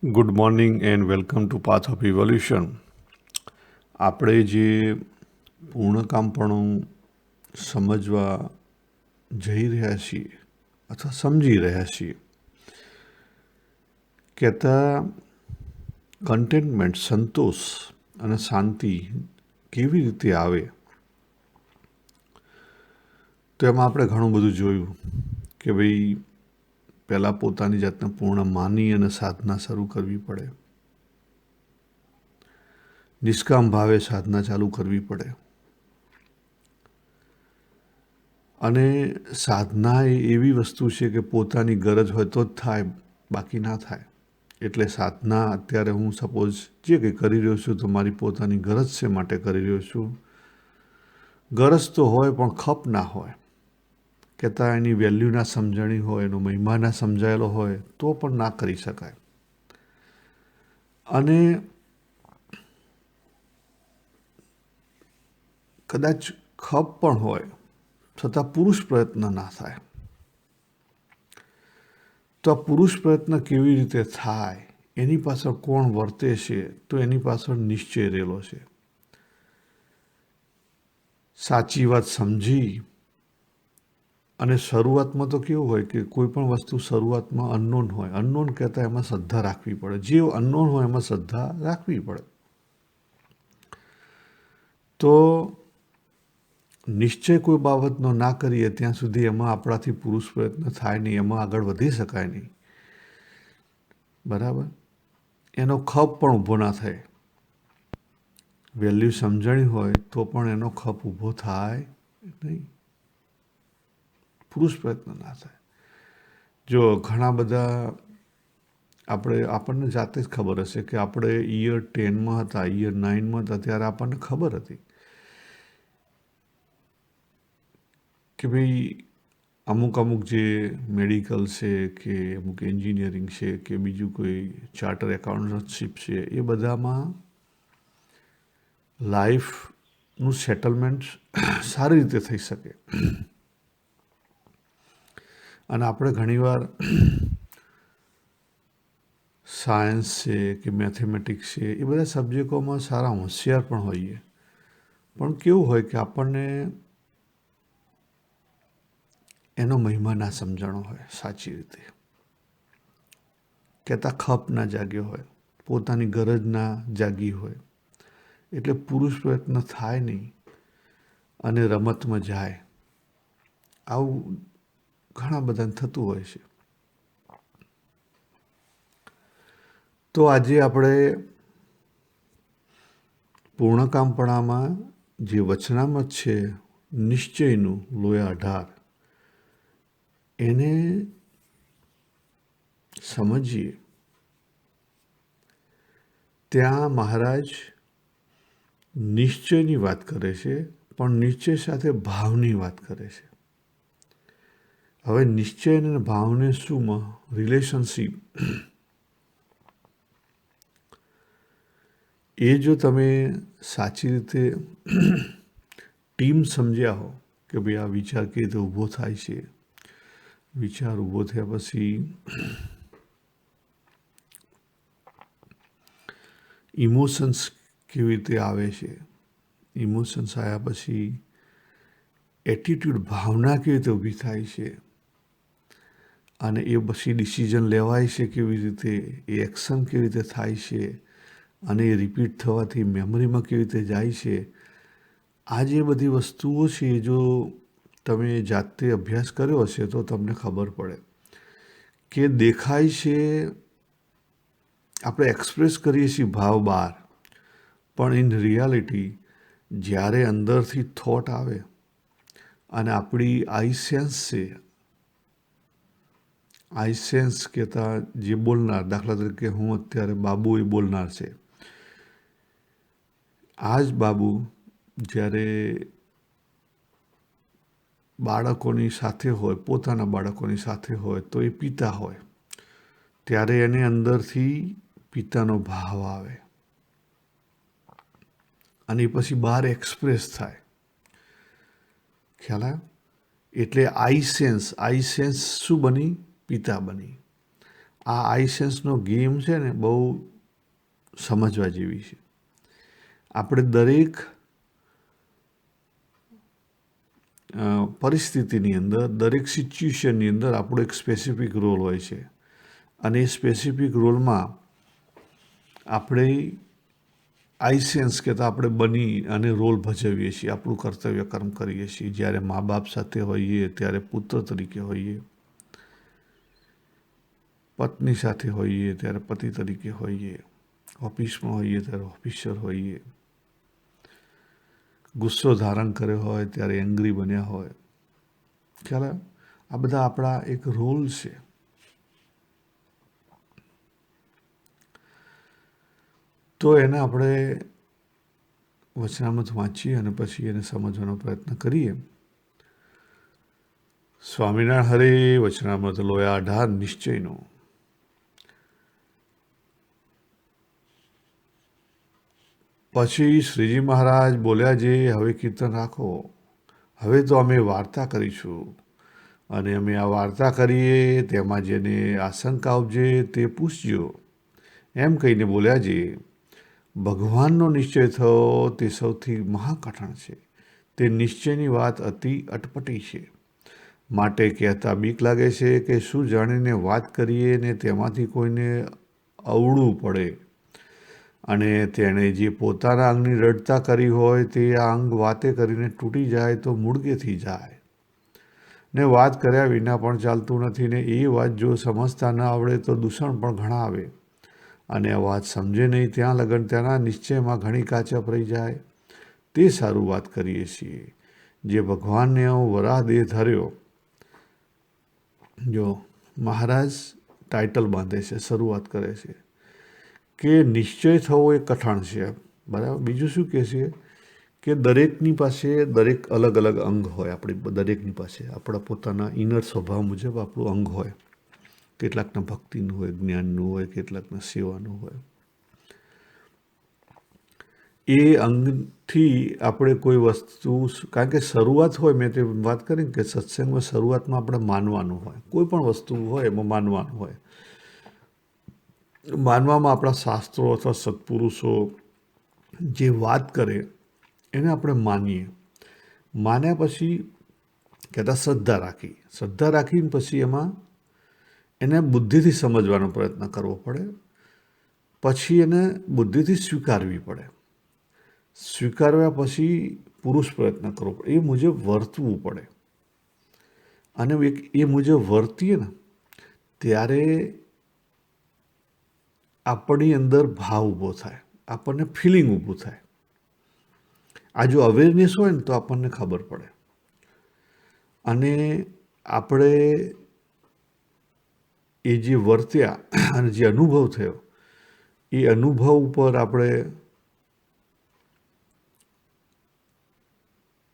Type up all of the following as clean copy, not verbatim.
Good morning and welcome to path of evolution. આપણે જે પૂર્ણકામપણું સમજવા જઈ રહ્યા છીએ અથવા સમજી રહ્યા છીએ, કહેતા કન્ટેન્ટમેન્ટ, સંતોષ અને શાંતિ કેવી રીતે આવે, તો એમાં આપણે ઘણું બધું જોયું કે ભાઈ પહેલાં પોતાની જાતને પૂર્ણ માની અને સાધના શરૂ કરવી પડે. નિષ્કામ ભાવે સાધના ચાલુ કરવી પડે. અને સાધના એ એવી વસ્તુ છે કે પોતાની ગરજ હોય તો જ થાય, બાકી ના થાય. એટલે સાધના અત્યારે હું સપોઝ જે કંઈ કરી રહ્યો છું તો મારી પોતાની ગરજ છે માટે કરી રહ્યો છું. ગરજ તો હોય પણ ખપ ના હોય, કહેતા એની વેલ્યુ ના સમજણી હોય, એનો મહિમા ના સમજાયેલો હોય તો પણ ના કરી શકાય. અને કદાચ ખપ પણ હોય છતાં પુરુષ પ્રયત્ન ના થાય. તો આ પુરુષ પ્રયત્ન કેવી રીતે થાય, એની પાછળ કોણ વર્તે છે, તો એની પાછળ નિશ્ચય રહેલો છે. સાચી વાત સમજી અને શરૂઆતમાં તો કેવું હોય કે કોઈ પણ વસ્તુ શરૂઆતમાં અનનોન હોય. અનનોન કહેતા એમાં શ્રદ્ધા રાખવી પડે. જે અનનોન હોય એમાં શ્રદ્ધા રાખવી પડે. તો નિશ્ચય કોઈ બાબતનો ના કરીએ ત્યાં સુધી એમાં આપણાથી પુરુષ પ્રયત્ન થાય નહીં, એમાં આગળ વધી શકાય નહીં. બરાબર? એનો ખપ પણ ઊભો ના થાય. વેલ્યુ સમજણી હોય તો પણ એનો ખપ ઊભો થાય નહીં. પુરુષ પ્રયત્ન ના થાય. જો ઘણા બધા આપણને જાતે જ ખબર હશે કે આપણે યર 10માં હતા, યર 9માં હતા, ત્યારે આપણને ખબર હતી કે ભાઈ અમુક જે મેડિકલ છે કે અમુક એન્જિનિયરિંગ છે કે બીજું કોઈ ચાર્ટર એકાઉન્ટન્ટશીપ છે, એ બધામાં લાઈફનું સેટલમેન્ટ સારી રીતે થઈ શકે. અને આપણે ઘણીવાર સાયન્સ છે કે મેથેમેટિક્સ છે, એ બધા સબ્જેક્ટોમાં સારા હોશિયાર પણ હોઈએ. પણ કેવું હોય કે આપણને એનો મહિમા ના સમજણો હોય સાચી રીતે. કહેતા ખપ ના જાગ્યો હોય, પોતાની ગરજ ના જાગી હોય, એટલે પુરુષ પ્રયત્ન થાય નહીં અને રમતમાં જાય. આવું ઘણા બધાને થતું હોય છે. તો આજે આપણે પૂર્ણકામપણામાં જે વચનામત છે નિશ્ચયનું લોયા 18, એને સમજીએ. ત્યાં મહારાજ નિશ્ચયની વાત કરે છે, પણ નિશ્ચય સાથે ભાવની વાત કરે છે. હવે નિશ્ચય અને ભાવને શું રિલેશનશીપ, એ જો તમે સાચી રીતે ટીમ સમજ્યા હો કે ભાઈ આ વિચાર કેવી રીતે ઊભો થાય છે, વિચાર ઊભો થયા પછી ઇમોશન્સ કેવી રીતે આવે છે, ઇમોશન્સ આવ્યા પછી એટીટ્યૂડ, ભાવના કેવી રીતે ઊભી થાય છે, અને એ પછી ડિસિઝન લેવાય છે કેવી રીતે, એ એક્શન કેવી રીતે થાય છે, અને એ રિપીટ થવાથી મેમરીમાં કેવી રીતે જાય છે. આ જે બધી વસ્તુઓ છે, જો તમે જાતે અભ્યાસ કર્યો હશે તો તમને ખબર પડે કે દેખાય છે, આપણે એક્સપ્રેસ કરીએ છીએ ભાવ બહાર, પણ ઇન રિયાલિટી જ્યારે અંદરથી થોટ આવે અને આપણી આઈ સેન્સ છે, આઈ સેન્સ કહેતા જે બોલનાર, દાખલા તરીકે હું અત્યારે બાબુ એ બોલનાર છે. આ જ બાબુ જ્યારે બાળકોની સાથે હોય, પોતાના બાળકોની સાથે હોય, તો એ પિતા હોય, ત્યારે એને અંદરથી પિતાનો ભાવ આવે અને પછી બહાર એક્સપ્રેસ થાય. ખ્યાલ આવ્યો? એટલે આઈ સેન્સ શું બની? પિતા બની. આ આઈ સેન્સનો ગેમ છે ને બહુ સમજવા જેવી છે. આપણે દરેક પરિસ્થિતિની અંદર, દરેક સિચ્યુએશનની અંદર આપણો એક સ્પેસિફિક રોલ હોય છે અને એ સ્પેસિફિક રોલમાં આપણે આઈ સેન્સ કહેતા આપણે બની અને રોલ ભજવીએ છીએ, આપણું કર્તવ્ય કર્મ કરીએ છીએ. જ્યારે મા બાપ સાથે હોઈએ ત્યારે પુત્ર તરીકે હોઈએ, પત્ની સાથે હોઈએ ત્યારે પતિ તરીકે હોઈએ, ઓફિસમાં હોઈએ ત્યારે ઓફિસર હોઈએ, ગુસ્સો ધારણ કર્યો હોય ત્યારે એંગ્રી બન્યા હોય. ખ્યાલ આવ્યો? આ બધા આપણા એક રોલ છે. તો એને આપણે વચનામૃત વાંચીએ અને પછી એને સમજવાનો પ્રયત્ન કરીએ. સ્વામિનારાયણ હરે વચનામૃત લોયા 18 નિશ્ચયનો. પછી શ્રીજી મહારાજ બોલ્યા, જે હવે કીર્તન રાખો, હવે તો અમે વાર્તા કરીશું અને અમે આ વાર્તા કરીએ તેમાં જેને આશંકા ઉપજે તે પૂછજો. એમ કહીને બોલ્યા, જે ભગવાનનો નિશ્ચય થયો તે સૌથી મહાકઠણ છે. તે નિશ્ચયની વાત અતિ અટપટી છે, માટે કહેતા બીક લાગે છે કે શું જાણીને વાત કરીએ ને તેમાંથી કોઈને અવળું પડે અને તેણે જે પોતાના અંગની રડતા કરી હોય તે આ અંગ વાતે કરીને તૂટી જાય તો મૂળગેથી જાય ને વાત કર્યા વિના પણ ચાલતું નથી. ને એ વાત જો સમજતા ન આવડે તો દૂષણ પણ ઘણા આવે અને આ વાત સમજે નહીં ત્યાં લગન તેના નિશ્ચયમાં ઘણી કાચપ રહી જાય. તે સારું વાત કરીએ છીએ. જે ભગવાનને વરાહ દેહ ધર્યો, જો મહારાજ ટાઇટલ બાંધે છે, શરૂઆત કરે છે કે નિશ્ચય થવો એ કઠણ છે, બરાબર. બીજું શું કહે છે કે દરેકની પાસે દરેક અલગ અલગ અંગ હોય. આપણી દરેકની પાસે આપણા પોતાના ઇનર સ્વભાવ મુજબ આપણું અંગ હોય. કેટલાકના ભક્તિનું હોય, જ્ઞાનનું હોય, કેટલાકના સેવાનું હોય. એ અંગથી આપણે કોઈ વસ્તુ, કારણ કે શરૂઆત હોય, મેં તે વાત કરી કે સત્સંગમાં શરૂઆતમાં આપણે માનવાનું હોય, કોઈ પણ વસ્તુ હોય એમાં માનવાનું હોય. માનવામાં આપણા શાસ્ત્રો અથવા સત્પુરુષો જે વાત કરે એને આપણે માનીએ. માન્યા પછી કહેતા શ્રદ્ધા રાખી. શ્રદ્ધા રાખીને પછી એમાં એને બુદ્ધિથી સમજવાનો પ્રયત્ન કરવો પડે. પછી એને બુદ્ધિથી સ્વીકારવી પડે. સ્વીકાર્યા પછી પુરુષ પ્રયત્ન કરવો પડે. એ મુજબ વર્તવું પડે. અને એ મુજબ વર્તીએ ને ત્યારે આપણી અંદર ભાવ ઊભો થાય, આપણને ફિલિંગ ઊભું થાય. આ જો અવેરનેસ હોય ને તો આપણને ખબર પડે. અને આપણે એ જે વર્ત્યા અને જે અનુભવ થયો એ અનુભવ ઉપર આપણે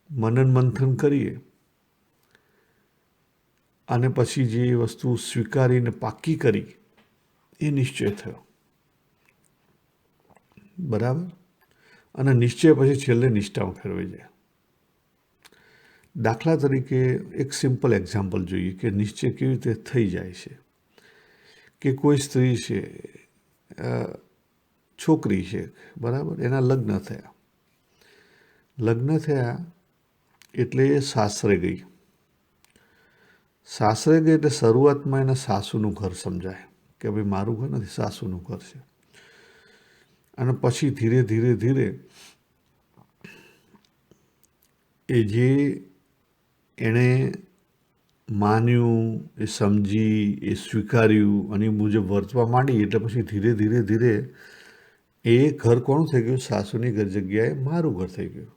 મનન મંથન કરીએ અને પછી જે વસ્તુ સ્વીકારીને પાકી કરી એ નિશ્ચય થયો, બરાબર. અને નિશ્ચય પછી છેલ્લે નિષ્ઠામાં ફેરવાઈ જાય. દાખલા તરીકે એક સિમ્પલ એક્ઝામ્પલ જોઈએ કે નિશ્ચય કેવી રીતે થઈ જાય છે. કે કોઈ સ્ત્રી છે, છોકરી છે, બરાબર, એના લગ્ન થયા. લગ્ન થયા એટલે એ સાસરે ગઈ. સાસરે ગઈ એટલે શરૂઆતમાં એને સાસુનું ઘર સમજાય કે ભાઈ મારું ઘર નથી, સાસુનું ઘર છે. અને પછી ધીરે ધીરે ધીરે એ જે એણે માન્યું, એ સમજી, એ સ્વીકાર્યું અને એ મુજબ વર્તવા માંડી એટલે પછી ધીરે ધીરે ધીરે એ ઘર કોણ થઈ ગયું? સાસુની ઘર જગ્યાએ મારું ઘર થઈ ગયું.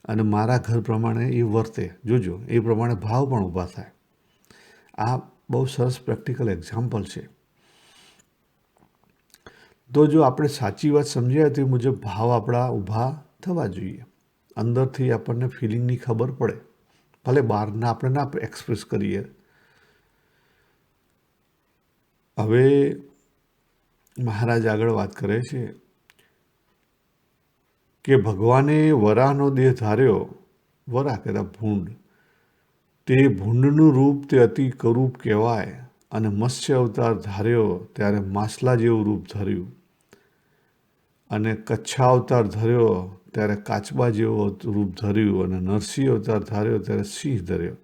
અને મારા ઘર પ્રમાણે એ વર્તે. જોજો, એ પ્રમાણે ભાવ પણ ઊભા થાય. આ બહુ સરસ પ્રેક્ટિકલ એક્ઝામ્પલ છે. તો જો આપણે સાચી વાત સમજ્યા તે મુજબ ભાવ આપણા ઊભા થવા જોઈએ. અંદરથી આપણને ફિલિંગની ખબર પડે, ભલે બહારના આપણે ના એક્સપ્રેસ કરીએ. હવે મહારાજ આગળ વાત કરે છે કે ભગવાને વરાહનો દેહ ધાર્યો. વરાહ કહેતા ભૂંડ. તે ભૂંડનું રૂપ તે અતિ કરૂપ કહેવાય. અને મત્સ્ય અવતાર ધાર્યો ત્યારે માછલા જેવું રૂપ ધર્યું, અને કચ્છા અવતાર ધર્યો ત્યારે કાચબા જેવો રૂપ ધર્યું, અને નરસિંહ અવતાર ધાર્યો ત્યારે સિંહ ધર્યો,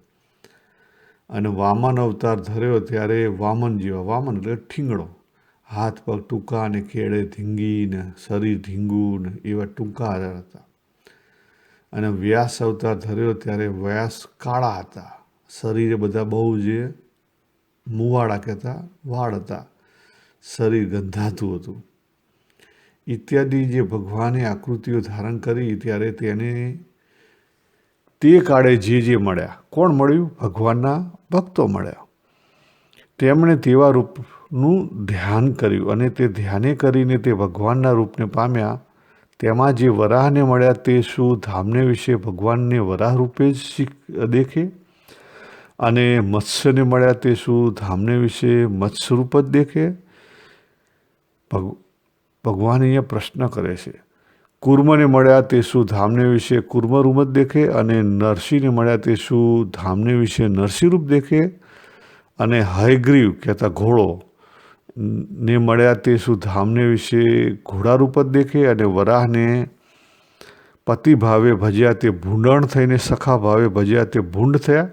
અને વામન અવતાર ધર્યો ત્યારે વામન જેવા, વામન એટલે ઠીંગણો, હાથ પગ ટૂંકા ને કેળે ધીંગી ને શરીર ઢીંગું ને એવા ટૂંકા હતા. અને વ્યાસ અવતાર ધર્યો ત્યારે વ્યાસ કાળા હતા, શરીરે બધા બહુ જે મુવાડા કહેતા વાળ હતા, શરીર ગંધાતું હતું ઇત્યાદિ. જે ભગવાને આકૃતિઓ ધારણ કરી ત્યારે તેને તે કાળે જે મળ્યા, કોણ મળ્યું? ભગવાનના ભક્તો મળ્યા. તેમણે તેવા રૂપનું ધ્યાન કર્યું અને તે ધ્યાને કરીને તે ભગવાનના રૂપને પામ્યા. તેમાં જે વરાહને મળ્યા તે શું ધામને વિશે ભગવાનને વરાહ રૂપે જ દેખે, અને મત્સ્યને મળ્યા તે શું ધામને વિશે મત્સ્ય રૂપ જ દેખે? ભગવાન અહીંયા પ્રશ્ન કરે છે. કુર્મને મળ્યા તે શું ધામને વિશે કુર્મ રૂપ જ દેખે, અને નરસિંહને મળ્યા તે શું ધામને વિશે નરસિંહ રૂપ દેખે? અને હયગ્રીવ કહેતા ઘોડો ને મળ્યા તે શું ધામને વિશે ઘોડા રૂપ જ દેખે? અને વરાહને પતિ ભાવે ભજ્યા તે ભૂંડણ થઈને સખા ભાવે ભજ્યા તે ભૂંડ થયા,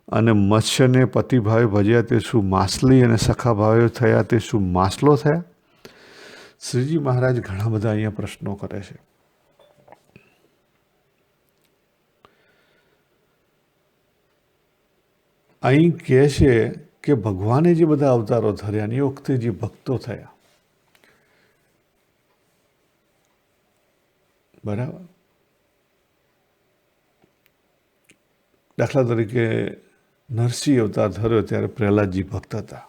અને મત્સ્યને પતિ ભાવે ભજ્યા તે શું માછલી, અને સખા ભાવે થયા તે શું માછલો થયા? શ્રીજી મહારાજ ઘણા બધા અહીંયા પ્રશ્નો કરે છે. અહીં કહે છે કે ભગવાને જે બધા અવતારો ધર્યા એ વખતે જે ભક્તો થયા, બરાબર. દાખલા તરીકે નરસિંહ અવતાર ધર્યો ત્યારે પ્રહલાદજી ભક્ત હતા,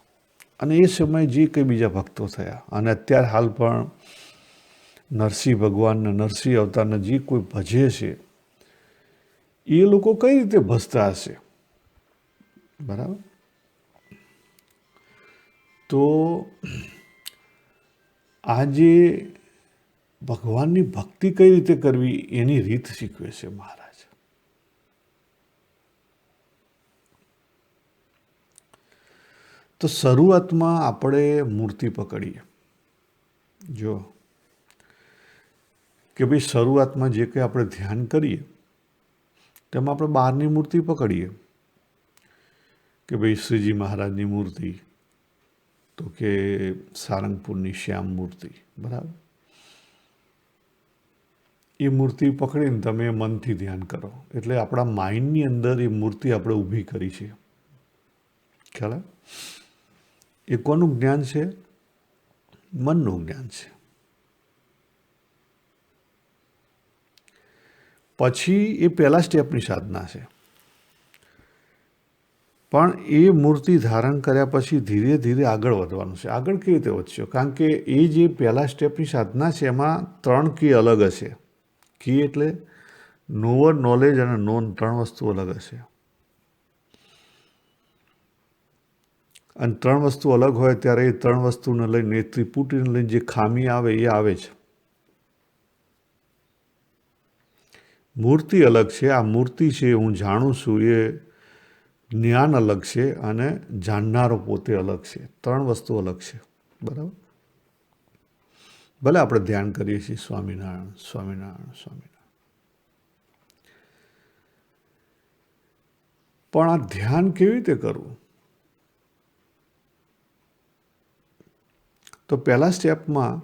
અને એ સમયે જે કંઈ બીજા ભક્તો થયા, અને અત્યારે હાલ પણ નરસિંહ ભગવાનના નરસિંહ અવતારના જે કોઈ ભજે છે એ લોકો કઈ રીતે ભજતા હશે, બરાબર. તો આજે ભગવાનની ભક્તિ કઈ રીતે કરવી એની રીત શીખવે છે મહારાજ. તો શરૂઆતમાં આપણે મૂર્તિ પકડીએ. જો કે ભાઈ શરૂઆતમાં જે કંઈ આપણે ધ્યાન કરીએ તેમાં આપણે બહારની મૂર્તિ પકડીએ કે ભાઈ શ્રીજી મહારાજની મૂર્તિ, તો કે સારંગપુરની શ્યામ મૂર્તિ, બરાબર. એ મૂર્તિ પકડીને તમે મનથી ધ્યાન કરો એટલે આપણા માઇન્ડની અંદર એ મૂર્તિ આપણે ઊભી કરી છે. ખ્યાલ? એ કોનું જ્ઞાન છે? મનનું જ્ઞાન છે. પછી એ પહેલા સ્ટેપની સાધના છે. પણ એ મૂર્તિ ધારણ કર્યા પછી ધીરે ધીરે આગળ વધવાનું છે. આગળ કેવી રીતે વધશો? કારણ કે એ જે પહેલા સ્ટેપની સાધના છે એમાં 3 કી અલગ હશે. કી એટલે નોવર, નોલેજ અને નોન, 3 વસ્તુ અલગ હશે. અને 3 વસ્તુ અલગ હોય ત્યારે એ 3 વસ્તુને લઈને, એ ત્રિપુટીને લઈને જે ખામી આવે એ આવે છે. મૂર્તિ અલગ છે. આ મૂર્તિ છે હું જાણું છું એ જ્ઞાન અલગ છે, અને જાણનારો પોતે અલગ છે. 3 વસ્તુ અલગ છે, બરાબર. ભલે આપણે ધ્યાન કરીએ છીએ સ્વામિનારાયણ સ્વામિનારાયણ સ્વામિનારાયણ, પણ આ ધ્યાન કેવી રીતે કરવું? તો પહેલા સ્ટેપમાં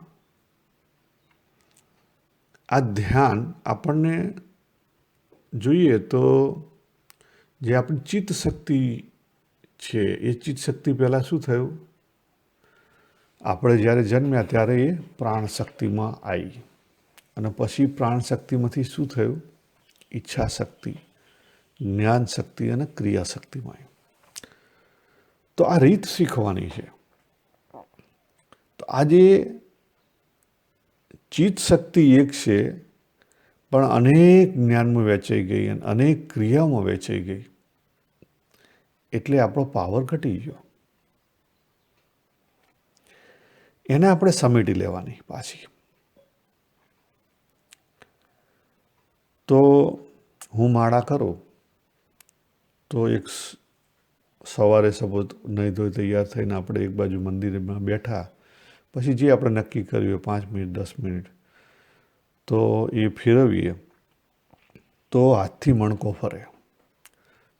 આ ધ્યાન આપણને જોઈએ તો જે આપણી ચિત્ત શક્તિ છે એ ચિત્ત શક્તિ પહેલાં શું થયું? આપણે જ્યારે જન્મ્યા ત્યારે એ પ્રાણ શક્તિમાં આવી, અને પછી પ્રાણ શક્તિમાંથી શું થયું? ઈચ્છા શક્તિ, જ્ઞાન શક્તિ અને ક્રિયા શક્તિમાં આવી. તો આ રીત શીખવાની છે. તો આજે ચિત્ત શક્તિ એક છે, પણ અનેક જ્ઞાનમાં વહેંચાઈ ગઈ અને અનેક ક્રિયાઓમાં વહેંચાઈ ગઈ, એટલે આપણો પાવર ઘટી ગયો. એને આપણે સમેટી લેવાની પાછી. તો હું માળા કરું તો એક સવારે સપોઝ નહીં ધોઈ તૈયાર થઈને આપણે એક બાજુ મંદિરમાં બેઠા, પછી જે આપણે નક્કી કર્યું હોય 5 મિનિટ 10 મિનિટ તો એ ફેરવીએ તો હાથથી મણકો ફરે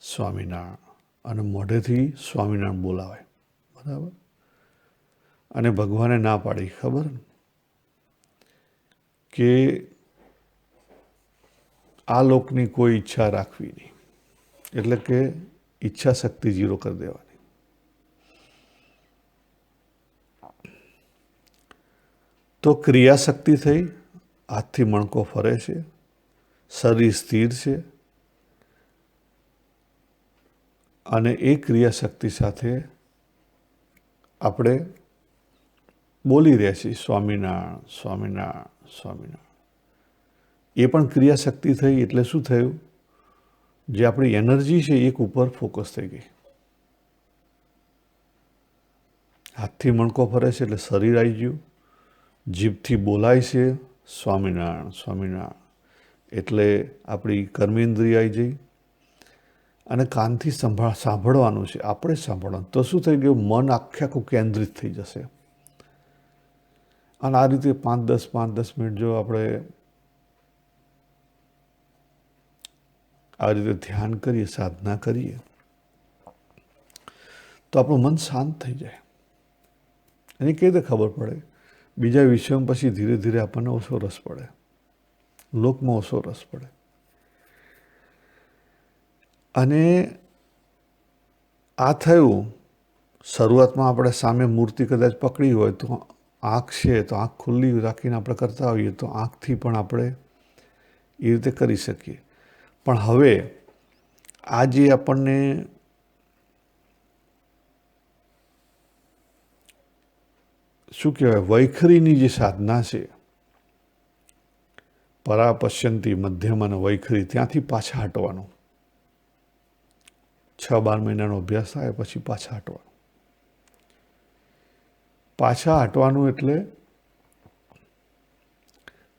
સ્વામિનારાયણ, અને મોઢેથી સ્વામિનારાયણ બોલાવે, બરાબર. અને ભગવાને ના પાડી ખબર કે આ લોકની કોઈ ઈચ્છા રાખવી નહીં, એટલે કે ઈચ્છા શક્તિ 0 કરી દેવાની. તો ક્રિયાશક્તિ થઈ, હાથથી મણકો ફરે છે, શરીર સ્થિર છે, અને એ ક્રિયાશક્તિ સાથે આપણે બોલી રહ્યા છીએ સ્વામિનારાયણ સ્વામિનારાયણ સ્વામિનારાયણ. એ પણ ક્રિયાશક્તિ થઈ એટલે શું થયું? જે આપણી એનર્જી છે એક ઉપર ફોકસ થઈ ગઈ. હાથથી મણકો ફરે છે એટલે શરીર આવી ગયું, જીભથી બોલાય છે સ્વામિનારાયણ સ્વામિનારાયણ એટલે આપણી કર્મેન્દ્રિય આવી જઈ, અને કાનથી સાંભળવાનું છે, આપણે સાંભળવાનું. તો શું થઈ ગયું? મન આખું કેન્દ્રિત થઈ જશે. અને આ રીતે 5-10 મિનિટ જો આપણે આ રીતે ધ્યાન કરીએ, સાધના કરીએ, તો આપણું મન શાંત થઈ જાય. એની કઈ રીતે ખબર પડે? બીજા વિષયોમાં પછી ધીરે ધીરે આપણને ઓછો રસ પડે, લોકમાં ઓછો રસ પડે. અને આ થયું, શરૂઆતમાં આપણે સામે મૂર્તિ કદાચ પકડી હોય તો આંખ છે તો આંખ ખુલ્લી રાખીને આપણે કરતા હોઈએ તો આંખથી પણ આપણે એ રીતે કરી શકીએ. પણ હવે આ જે આપણને શું કહેવાય, વૈખરીની જે સાધના છે, પરા પશ્યંતી મધ્યમ અને વૈખરી, ત્યાંથી પાછા હટવાનું. 6-12 મહિનાનો અભ્યાસ થાય પછી પાછા હટવાનું. પાછા હટવાનું એટલે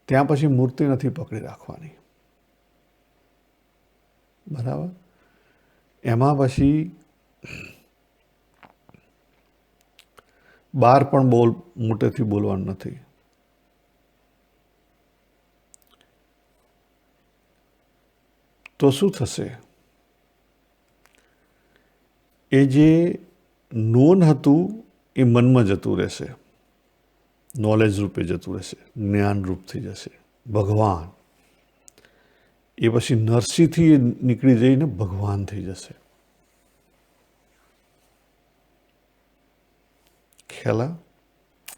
ત્યાં પછી મૂર્તિ નથી પકડી રાખવાની, બરાબર. એમાં પછી બહાર પણ મોટેથી બોલવાનું નથી. તો શું થશે? એ જે નોન હતું એ મનમાં જતું રહેશે, નોલેજ રૂપે જતું રહેશે, જ્ઞાન રૂપ થઈ જશે ભગવાન. એ પછી નરસિંહથી નીકળી જઈને ભગવાન થઈ જશે. ખ્યાલ?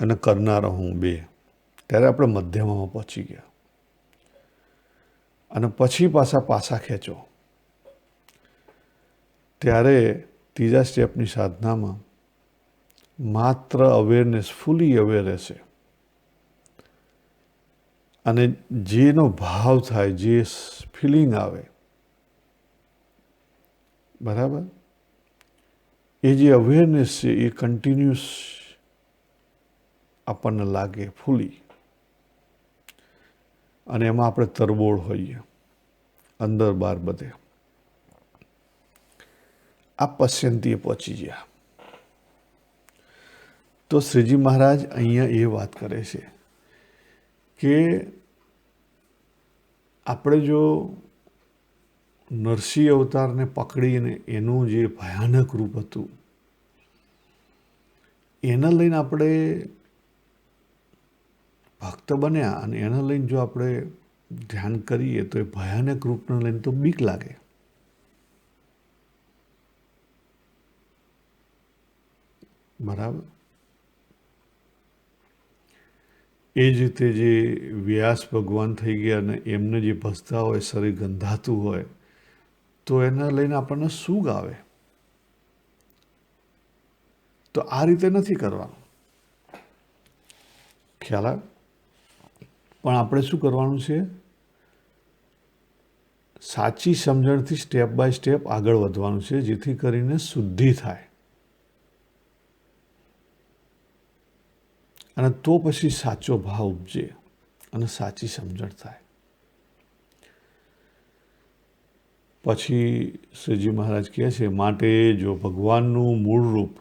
અને કરનારો હું બે. ત્યારે આપણે મધ્યમાં પહોંચી ગયા. અને પછી પાછા ખેંચો ત્યારે ત્રીજા સ્ટેપની સાધનામાં માત્ર અવેરનેસ, ફૂલી અવેર રહેશે. અને જેનો ભાવ થાય, જે ફિલિંગ આવે, બરાબર, એ જે અવેરનેસ છે એ કન્ટિન્યુઅસ આપણને લાગે ફૂલી. અને એમાં આપણે તરબોળ હોઈએ, અંદર બહાર બધે. આ પશ્યંતીએ પહોંચી ગયા. તો શ્રીજી મહારાજ અહીંયા એ વાત કરે છે કે આપણે જો નરસિંહ અવતારને પકડીને એનું જે ભયાનક રૂપ હતું એને લઈને આપણે ભક્ત બન્યા, અને એને લઈને જો આપણે ધ્યાન કરીએ તો એ ભયાનક રૂપને લઈને તો બીક લાગે. બરાબર. એ જ રીતે જે વ્યાસ ભગવાન થઈ ગયા અને એમને જે ભસતા હોય, શરીર ગંધાતું હોય, તો એને લઈને આપણને સુગ આવે. તો આ રીતે નથી કરવાનું, ખ્યાલ આવે? પણ આપણે શું કરવાનું છે? સાચી સમજણથી સ્ટેપ બાય સ્ટેપ આગળ વધવાનું છે, જેથી કરીને શુદ્ધિ થાય. અને તો પછી સાચો ભાવ ઉપજે અને સાચી સમજણ થાય. પછી શ્રીજી મહારાજ કહે છે, માટે જો ભગવાનનું મૂળ રૂપ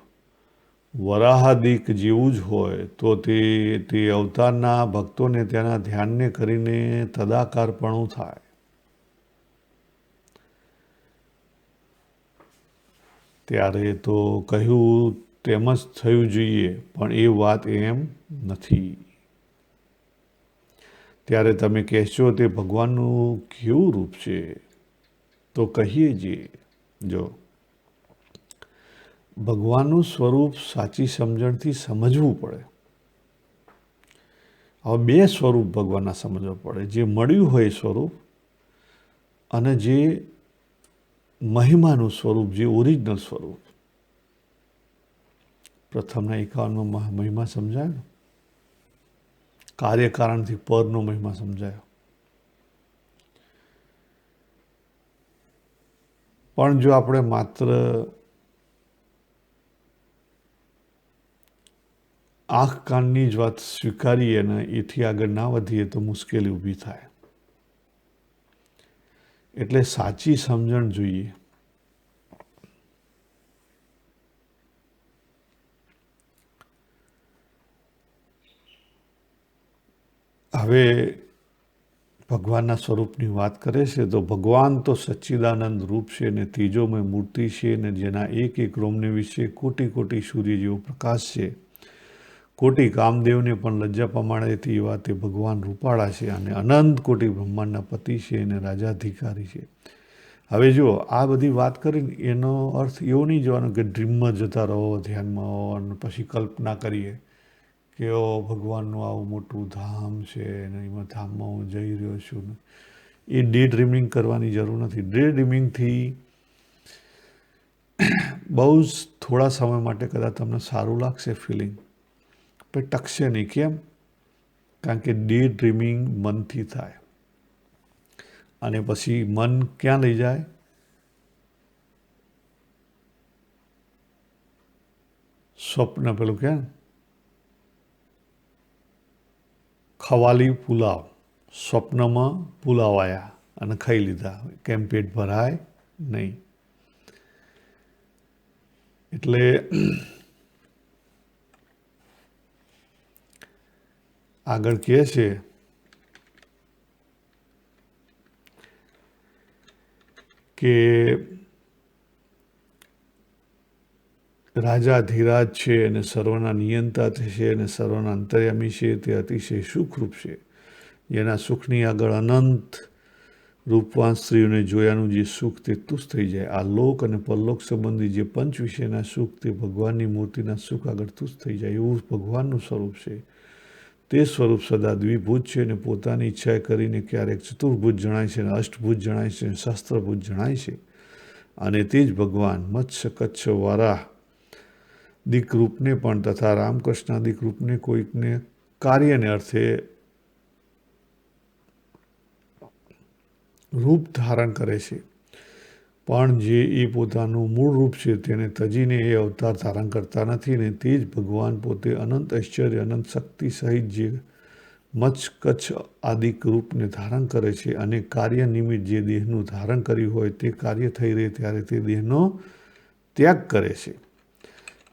વરાહાદિક જેવું જ હોય તો તે અવતારના ભક્તોને તેના ધ્યાનને કરીને તદાકારપણું થાય. ત્યારે તો કહ્યું તેમ જ થયું જોઈએ, પણ એ વાત એમ નથી. ત્યારે તમે કહેશો તે ભગવાનનું કેવું રૂપ છે, તો કહીએ છીએ, જો ભગવાનનું સ્વરૂપ સાચી સમજણથી સમજવું પડે. હવે બે સ્વરૂપ ભગવાનના સમજવા પડે, જે મળ્યું હોય સ્વરૂપ અને જે મહિમાનું સ્વરૂપ, જે ઓરિજિનલ સ્વરૂપ. પ્રથમના 51માં મહિમા સમજાય ને, કાર્યકારણથી પરનો મહિમા સમજાયો. પણ જો આપણે માત્ર આંખ કાનની જ વાત સ્વીકારીએ ને એથી આગળ ના વધીએ તો મુશ્કેલી ઊભી થાય. એટલે સાચી સમજણ જોઈએ. હવે ભગવાનના સ્વરૂપની વાત કરે છે તો ભગવાન તો સચ્ચિદાનંદ રૂપ છે ને તેજોમય મૂર્તિ છે ને જેના એક એક રોમને વિશે કોટી કોટી સૂર્ય જેવો પ્રકાશ છે. કોટી કામદેવને પણ લજ્જા પમાડે એવા તે ભગવાન રૂપાળા છે અને અનંત કોટી બ્રહ્માંડના પતિ છે અને રાજાધિકારી છે. હવે જો આ બધી વાત કરીને એનો અર્થ એવો નહીં જોવાનો કે ડ્રીમમાં જતા રહો, ધ્યાનમાં હો અને પછી કલ્પના કરીએ કે ભગવાનનું આવું મોટું ધામ છે અને એમાં ધામમાં હું જઈ રહ્યો છું. એ ડે ડ્રીમિંગ કરવાની જરૂર નથી. ડે ડ્રીમિંગથી બહુ જ થોડા સમય માટે કદાચ તમને સારું લાગશે ફિલિંગ, પણ ટકશે નહીં. કેમ? કારણ કે ડે ડ્રીમિંગ મનથી થાય અને પછી મન ક્યાં લઈ જાય? સ્વપ્ન, પેલું ક્યાં ખવાલી પુલાવ, સ્વપ્નમાં પુલાવ આવ્યા અને ખાઈ લીધા, કેમ પેટ ભરાય નહીં. એટલે આગળ કહે છે કે રાજા ધીરાજ છે અને સર્વના નિયંતા છે અને સર્વના અંતર્યામી છે. તે અતિશય સુખરૂપ છે, જેના સુખની આગળ અનંત રૂપવાન સ્ત્રીઓને જોયાનું જે સુખ તે તુસ્સ થઈ જાય. આ લોક અને પરલોક સંબંધી જે પંચ વિષયના સુખ તે ભગવાનની મૂર્તિના સુખ આગળ તુસ્સ થઈ જાય. એવું ભગવાનનું સ્વરૂપ છે. તે સ્વરૂપ સદા દ્વિભુજ છે અને પોતાની ઈચ્છા કરીને ક્યારેક ચતુર્ભુજ જણાય છે અને અષ્ટભુજ જણાય છે અને સહસ્ત્રભુજ જણાય છે. અને તે જ ભગવાન મત્સ્ય કચ્છ વરાહ દિક રૂપને પણ તથા રામકૃષ્ણાદિક રૂપને કોઈકને કાર્યને અર્થે રૂપ ધારણ કરે છે. પણ જે એ પોતાનું મૂળ રૂપ છે તેને તજીને એ અવતાર ધારણ કરતા નથી. ને તે જ ભગવાન પોતે અનંત ઐશ્વર્ય, અનંત શક્તિ સહિત જે મત્સ્ય કચ્છ આદિક રૂપને ધારણ કરે છે અને કાર્ય નિમિત્ત જે દેહનું ધારણ કર્યું હોય તે કાર્ય થઈ રહે ત્યારે તે દેહનો ત્યાગ કરે છે.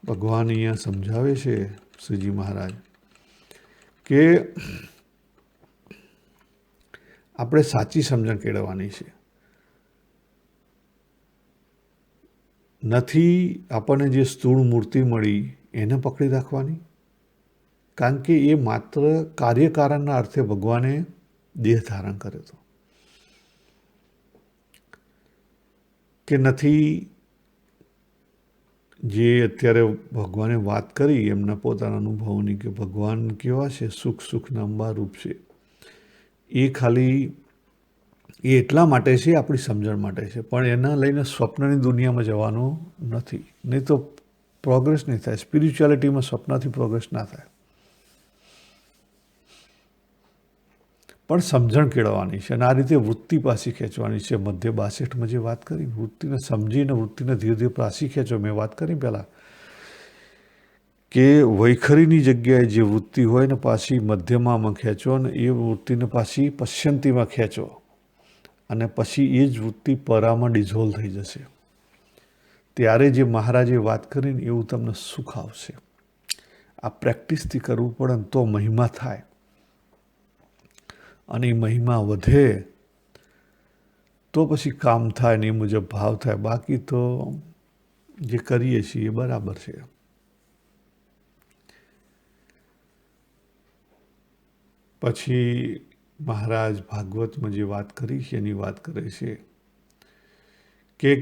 ભગવાન અહીંયા સમજાવે છે શ્રીજી મહારાજ કે આપણે સાચી સમજણ કેળવવાની છે. નથી આપણને જે સ્થૂળ મૂર્તિ મળી એને પકડી રાખવાની, કારણ કે એ માત્ર કાર્યકારણના અર્થે ભગવાને દેહ ધારણ કર્યો હતો. કે નથી જે અત્યારે ભગવાને વાત કરી એમના પોતાના અનુભવોની કે ભગવાન કેવા છે, સુખ સુખના અંબારૂપ છે. એ ખાલી એ એટલા માટે છે, આપણી સમજણ માટે છે, પણ એના લઈને સ્વપ્નની દુનિયામાં જવાનું નથી. નહીં તો પ્રોગ્રેસ નહીં થાય. સ્પિરિચ્યુઆલિટીમાં સ્વપ્નથી પ્રોગ્રેસ ના થાય. પણ સમજણ કેળવવાની છે અને આ રીતે વૃત્તિ પાછી ખેંચવાની છે. મધ્ય 62માં જે વાત કરી, વૃત્તિને સમજીને વૃત્તિને ધીરે ધીરે પાછી ખેંચો. મેં વાત કરી પહેલાં કે વૈખરીની જગ્યાએ જે વૃત્તિ હોય ને પાછી મધ્યમાં ખેંચો અને એ વૃત્તિને પાછી પશ્યંતીમાં ખેંચો અને પછી એ જ વૃત્તિ પરામાં ડિઝોલ્વ થઈ જશે. ત્યારે જે મહારાજે વાત કરીને એવું તમને સુખ આવશે. આ પ્રેક્ટિસથી કરવું પડે ને તો મહિમા થાય, અને એ મહિમા વધે તો પછી કામ થાય ને એ મુજબ ભાવ થાય. બાકી તો જે કરીએ છીએ એ બરાબર છે. પછી મહારાજ ભાગવતમાં જે વાત કરી છે એની વાત કરે છે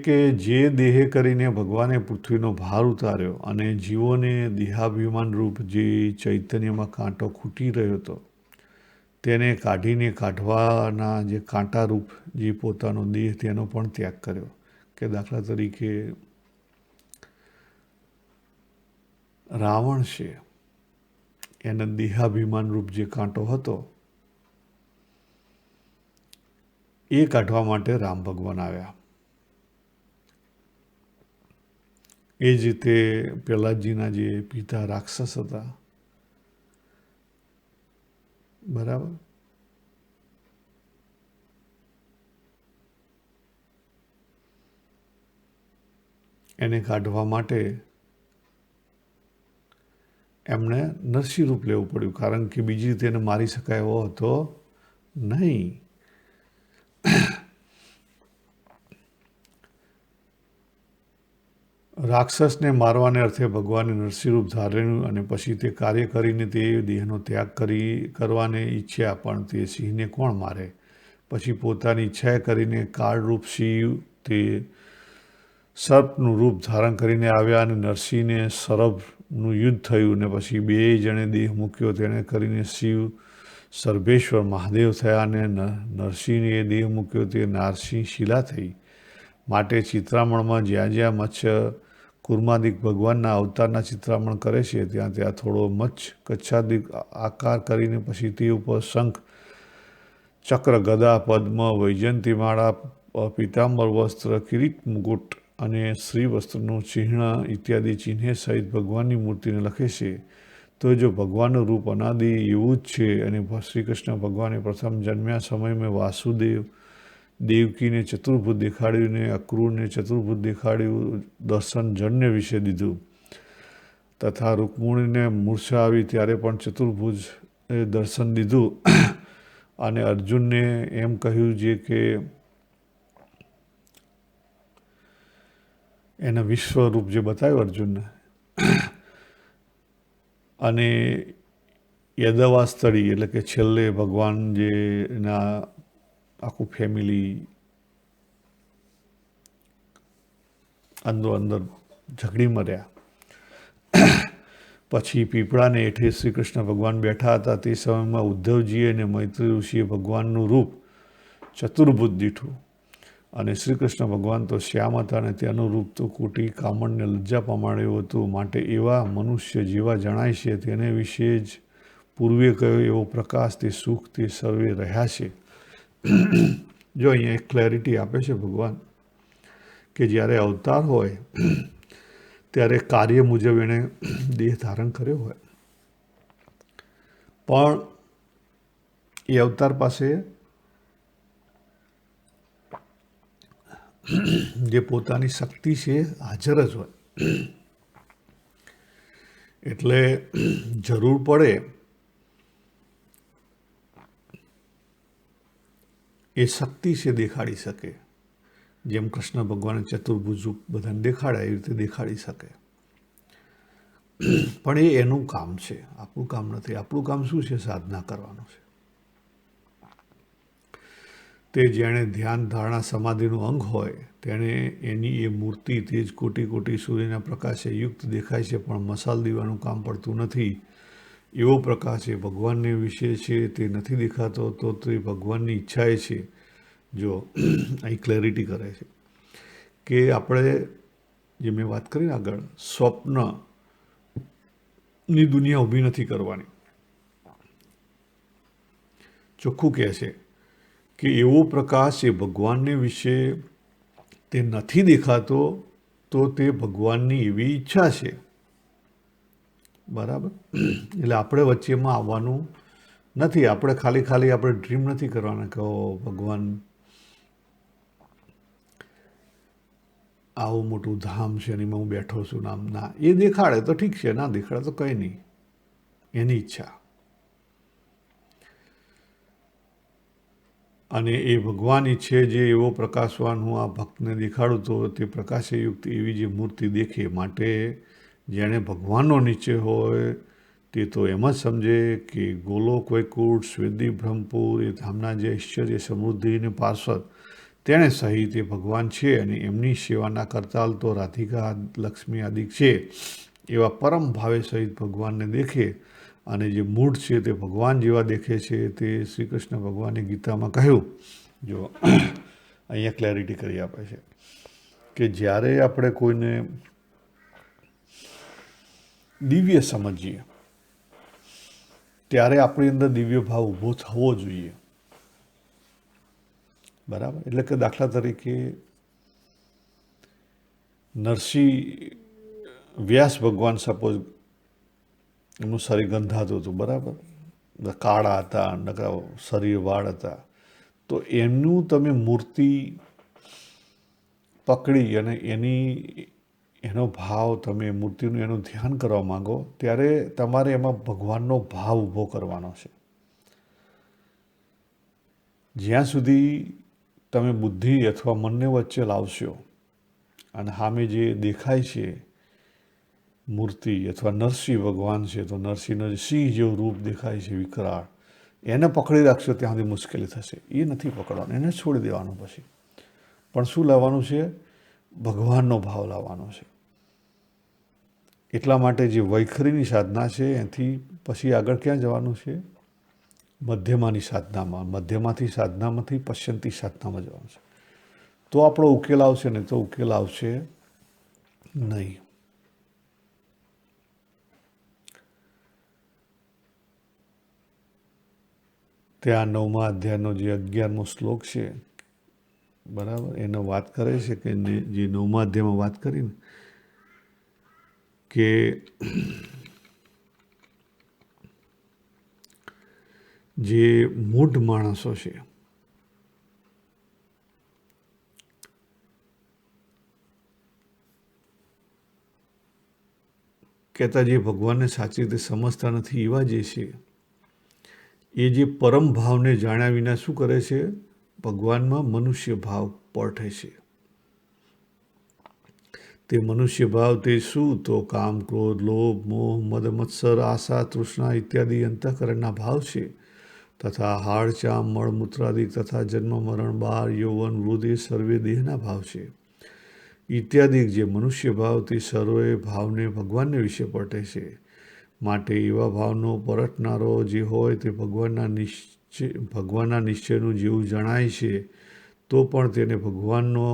કે જે દેહે કરીને ભગવાને પૃથ્વીનો ભાર ઉતાર્યો અને જીવોને દેહાભિમાન રૂપ જે ચૈતન્યમાં કાંટો ખૂટી રહ્યો હતો તેને કાઢીને કાઢવાના જે કાંટારૂપ જે પોતાનો દેહ તેનો પણ ત્યાગ કર્યો. કે દાખલા તરીકે રાવણ છે, એના દેહાભિમાન રૂપ જે કાંટો હતો એ કાઢવા માટે રામ ભગવાન આવ્યા. એ જ રીતે પ્રહલાદજીના જે પિતા રાક્ષસ હતા, બરાબર, એને કાઢવા માટે એમને નરસિંહ રૂપ લેવું પડ્યું, કારણ કે બીજી રીતે એને મારી શકાય એવો હતો નહીં. રાક્ષસને મારવાને અર્થે ભગવાને નરસિંહ રૂપ ધારેલું અને પછી તે કાર્ય કરીને તે દેહનો ત્યાગ કરવાને ઈચ્છ્યા, પણ તે સિંહને કોણ મારે? પછી પોતાની ઈચ્છાએ કરીને કાળરૂપ શિવ તે સર્પનું રૂપ ધારણ કરીને આવ્યા અને નરસિંહને સરભનું યુદ્ધ થયું ને પછી બે જણે દેહ મૂક્યો. તેણે કરીને શિવ સર્ભેશ્વર મહાદેવ થયા અને નરસિંહને એ દેહ મૂક્યો તે નારસિંહ શિલા થઈ. માટે ચિત્રામણમાં જ્યાં જ્યાં મત્સ્ય કુર્માદિક ભગવાનના અવતારના ચિત્રામણ કરે છે ત્યાં ત્યાં થોડો મત્સ્ય કચ્છાદિક આકાર કરીને પછી તે ઉપર શંખ, ચક્ર, ગદા, પદ્મ, વૈજયંતીમાળા, પીતાંબર વસ્ત્ર, કિરીટ, મુકુટ અને શ્રી વસ્ત્રનું ચિહ્ન ઇત્યાદિ ચિહ્ને સહિત ભગવાનની મૂર્તિને લખે છે. તો જો ભગવાનનું રૂપ અનાદિ એવું જ છે અને શ્રી કૃષ્ણ ભગવાને પ્રથમ જન્મ્યા સમયમાં વાસુદેવ દેવકીને ચતુર્ભુજ દેખાડ્યું ને અક્રૂરને ચતુર્ભુજ દેખાડ્યું, દર્શનજન્ય વિશે દીધું. તથા રૂકમણીને મૂર્છા આવી ત્યારે પણ ચતુર્ભુજ દર્શન દીધું. અને અર્જુનને એમ કહ્યું છે કે એના વિશ્વરૂપ જે બતાવ્યું અર્જુનને, અને યદવાસ્તળી એટલે કે છેલ્લે ભગવાન જે એના આખું ફેમિલી અંદર ઝઘડી મર્યા. પછી પીપળાને હેઠે શ્રી કૃષ્ણ ભગવાન બેઠા હતા. તે સમયમાં ઉદ્ધવજીએ અને મૈત્રી ઋષિએ ભગવાનનું રૂપ ચતુર્ભુજ દીઠું. અને શ્રી કૃષ્ણ ભગવાન તો શ્યામ હતા અને તેનું રૂપ તો કોટી કામણને લજ્જા પમાડ્યું હતું. માટે એવા મનુષ્ય જેવા જણાય છે તેને વિશે જ પૂર્વે કહ્યો એવો પ્રકાશ તે સુખ તે સર્વે રહ્યા છે. જો અહીંયા એક ક્લેરિટી આપે છે ભગવાન કે જ્યારે અવતાર હોય ત્યારે કાર્ય મુજબ એણે દેહ ધારણ કર્યો હોય, પણ એ અવતાર પાસે જે પોતાની શક્તિ છે હાજર જ હોય. એટલે જરૂર પડે એ શક્તિ છે દેખાડી શકે. જેમ કૃષ્ણ ભગવાને ચતુર્ભુજ રૂપ બધાને દેખાડ્યા એવી રીતે દેખાડી શકે. પણ એ એનું કામ છે, આપણું કામ નથી. આપણું કામ શું છે? સાધના કરવાનું છે. તે જેણે ધ્યાન ધારણા સમાધિનું અંગ હોય તેણે એની એ મૂર્તિ તેજ કોટી કોટી સૂર્યના પ્રકાશે યુક્ત દેખાય છે, પણ મસાલ દીવાનું કામ પડતું નથી. એવો પ્રકાશ એ ભગવાનને વિશે છે તે નથી દેખાતો, તો તે ભગવાનની ઈચ્છાએ છે. જો અહીં ક્લેરિટી કરે છે કે આપણે જે મેં વાત કરી આગળ, સ્વપ્નની દુનિયા ઊભી નથી કરવાની. ચોખ્ખું કહે છે કે એવો પ્રકાશ એ ભગવાનને વિશે તે નથી દેખાતો, તો તે ભગવાનની એવી ઈચ્છા છે. બરાબર? એટલે આપણે વચ્ચેમાં આવવાનું નથી. આપણે ખાલી આપણે ડ્રીમ નથી કરવાના કે ભગવાન આવું મોટું ધામ છે અને એમાં હું બેઠો છું નામ ના, એ દેખાડે તો ઠીક છે, ના દેખાડે તો કંઈ નહીં, એની ઈચ્છા. અને એ ભગવાન ઈચ્છે જે એવો પ્રકાશવાન હું આ ભક્તને દેખાડું તો તે પ્રકાશયુક્ત એવી જે મૂર્તિ દેખે. માટે જેણે ભગવાનનો નિશ્ચય હોય તે તો એમ જ સમજે કે ગોલોક વૈકુંઠ સ્વેદી બ્રહ્મપુર એ ધામના જે ઐશ્વર્ય સમૃદ્ધિને પાર્ષદ તેણે સહિત એ ભગવાન છે અને એમની સેવાના કરતાલ તો રાધિકા લક્ષ્મી આદિ છે એવા પરમ ભાવે સહિત ભગવાનને દેખે અને જે મૂળ છે તે ભગવાન જેવા દેખે છે. તે શ્રી કૃષ્ણ ભગવાને ગીતામાં કહ્યું, જો અહીંયા ક્લેરિટી કરી આપે છે કે જ્યારે આપણે કોઈને દિવ્ય સમજીએ ત્યારે આપણી અંદર દિવ્ય ભાવ ઊભો થવો જોઈએ. બરાબર? એટલે કે દાખલા તરીકે નરસિંહ વ્યાસ ભગવાન સપોઝ એમનું શરીર ગંધાતું હતું, બરાબર, કાળા હતા, નકરા શરીર વાળ હતા, તો એનું તમે મૂર્તિ પકડી અને એનો ભાવ તમે મૂર્તિનું એનું ધ્યાન કરવા માંગો ત્યારે તમારે એમાં ભગવાનનો ભાવ ઊભો કરવાનો છે. જ્યાં સુધી તમે બુદ્ધિ અથવા મનને વચ્ચે લાવશો અને સામે જે દેખાય છે મૂર્તિ અથવા નરસિંહ ભગવાન છે તો નરસિંહનો જે સિંહ જેવું રૂપ દેખાય છે વિકરાળ, એને પકડી રાખશો ત્યાં સુધી મુશ્કેલી થશે. એ નથી પકડવાનું, એને છોડી દેવાનું. પછી પણ શું લાવવાનું છે? ભગવાનનો ભાવ લાવવાનો છે. એટલા માટે જે વૈખરીની સાધના છે એથી પછી આગળ ક્યાં જવાનું છે? મધ્યમાની સાધનામાં, મધ્યમાંથી સાધનામાંથી પશ્ચંતી સાધનામાં જવાનું છે. તો આપણો ઉકેલ આવશે, નહીં તો ઉકેલ આવશે નહીં. ત્યાં 9મા અધ્યાયનો જે 11મો શ્લોક છે, બરાબર, એનો વાત કરે છે કે જે 9મા અધ્યાયમાં વાત કરીને કે જે મૂઢ માણસો છે કહેતા જે ભગવાનને સાચી રીતે સમજતા નથી એવા જે છે એ જે પરમ ભાવને જાણ્યા વિના શું કરે છે? ભગવાનમાં મનુષ્ય ભાવ પરઠે છે. તે મનુષ્ય ભાવ તે શું? તો કામ, ક્રોધ, લોભ, મોહ, મદ, મત્સર, આશા, તૃષ્ણા ઇત્યાદિ અંતઃકરણના ભાવ છે. તથા હાડ, ચામ, મળ, મૂત્રાદિક તથા જન્મ, મરણ, બાળ, યૌવન, વૃદ્ધ એ સર્વે દેહના ભાવ છે. ઇત્યાદિ જે મનુષ્ય ભાવ તે સર્વે ભાવને ભગવાનને વિશે પરઠે છે. માટે એવા ભાવનો પરટનારો જે હોય તે ભગવાનના નિશ્ચયનું જેવું જણાય છે તો પણ તેને ભગવાનનો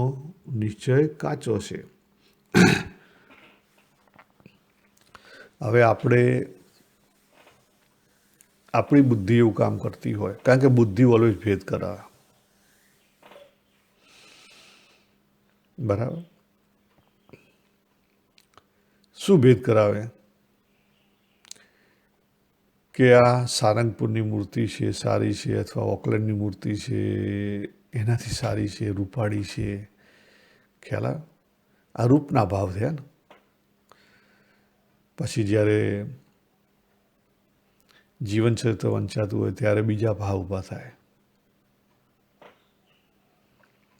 નિશ્ચય કાચો છે. હવે આપણી બુદ્ધિ એવું કામ કરતી હોય, કારણ કે બુદ્ધિ ઓલવેઝ ભેદ કરાવે. બરાબર? શું ભેદ કરાવે? કે આ સારંગપુરની મૂર્તિ છે સારી છે, અથવા ઓકલેન્ડની મૂર્તિ છે એનાથી સારી છે, રૂપાળી છે. ખ્યાલ આવે? આ રૂપના ભાવ થયા ને. પછી જ્યારે જીવનચરિત્ર વંચાતું હોય ત્યારે બીજા ભાવ ઊભા થાય,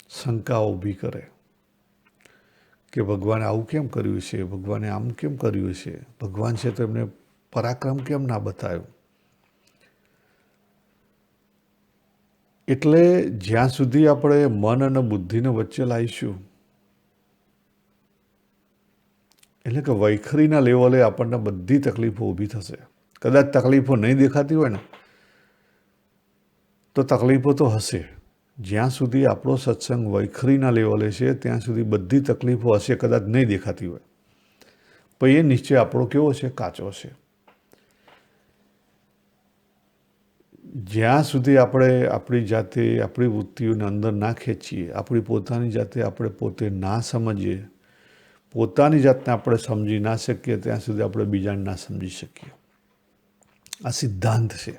શંકાઓ ઊભી કરે કે ભગવાને આવું કેમ કર્યું છે, ભગવાને આમ કેમ કર્યું છે, ભગવાન છે તો એમને પરાક્રમ કેમ ના બતાવ્યું. એટલે જ્યાં સુધી આપણે મન અને બુદ્ધિને વચ્ચે લાવીશું, એટલે કે વૈખરીના લેવલે આપણને બધી તકલીફો ઊભી થશે. કદાચ તકલીફો નહીં દેખાતી હોય ને તો તકલીફો તો હશે. જ્યાં સુધી આપણો સત્સંગ વૈખરીના લેવલે છે ત્યાં સુધી બધી તકલીફો હશે, કદાચ નહીં દેખાતી હોય. પણ એ નિશ્ચય આપણો કેવો છે? કાચો છે. જ્યાં સુધી આપણે આપણી જાતે આપણી વૃત્તિઓને અંદર ના ખેંચીએ, આપણી પોતાની જાતે આપણે પોતે ના સમજીએ, પોતાની જાતને આપણે સમજી ના શકીએ ત્યાં સુધી આપણે બીજાને ના સમજી શકીએ. આ સિદ્ધાંત છે.